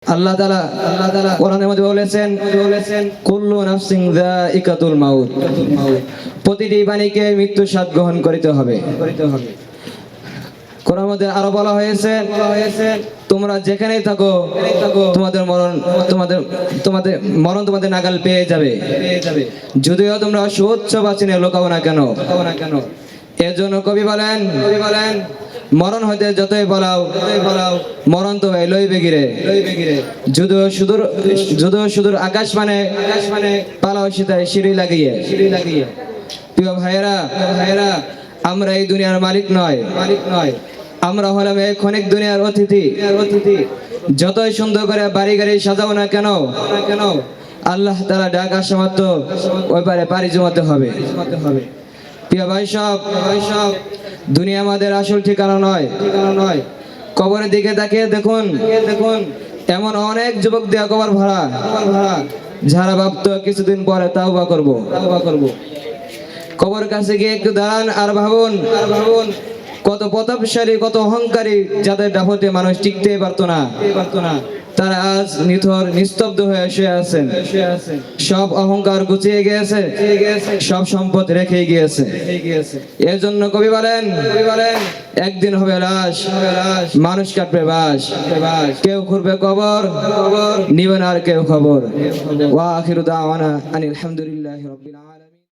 আল্লাহ তাআলা কোরআনের মধ্যে বলেছেন কুল্লু নাফসিন যায়িকাতুল মাউত, প্রতিটি প্রাণীকে মৃত্যু স্বাদ গ্রহণ করিতে হবে। কোরআনের মধ্যে আরো বলা হয়েছে তোমরা যেখানেই থাকো তোমাদের মরণ তোমাদের নাগাল পেয়ে যাবে, যদিও তোমরা সুউচ্চ বাচিনে লুকাও না কেন। এর জন্য কবি বলেন মরণ হইতে যতই পালাও মরণ তো লইবে গিরে, যদিও সুদূর আকাশ মানে পালাও সীতায় সিঁড়ি লাগিয়ে। প্রিয় ভাইয়েরা, আমরা এই দুনিয়ার মালিক নয়, আমরা হলাম এই ক্ষণিক দুনিয়ার অতিথি। যতই সুন্দর করে বাড়ি গাড়ি সাজাও না কেন আল্লাহ তাআলা ডাক আসা মাত্র ওই পারে পাড়ি জমাতে হবে। প্রিয় ভাই সব, দুনিয়া আমাদের আসল ঠিকানা নয়। কবরের দিকে তাকিয়ে দেখুন এমন অনেক যুবক দেয়া কবর ভাড়া, যারা ভাবতো কিছুদিন পরে তাওবা করব। কবর কাছে গিয়ে একটু দাঁড়ান আর ভাবুন কত প্রতাপশালী, কত অহংকারী, যাদের দাপটে মানুষ টিকতে পারতো না, তারা আজ নিথর নিস্তব্ধ হয়ে শুয়ে আছেন। সব অহংকার গুছিয়ে গিয়েছে, সব সম্পদ রেখে গিয়েছে। এর জন্য কবি বলেন একদিন হবে লাশ, মানুষ কাটবে বাস, কেউ খুঁড়বে কবর, নিবে না আর কেউ খবর। ওয়া আখিরু দাওয়ানা আনিল হামদুলিল্লাহি রাব্বিল আলামিন।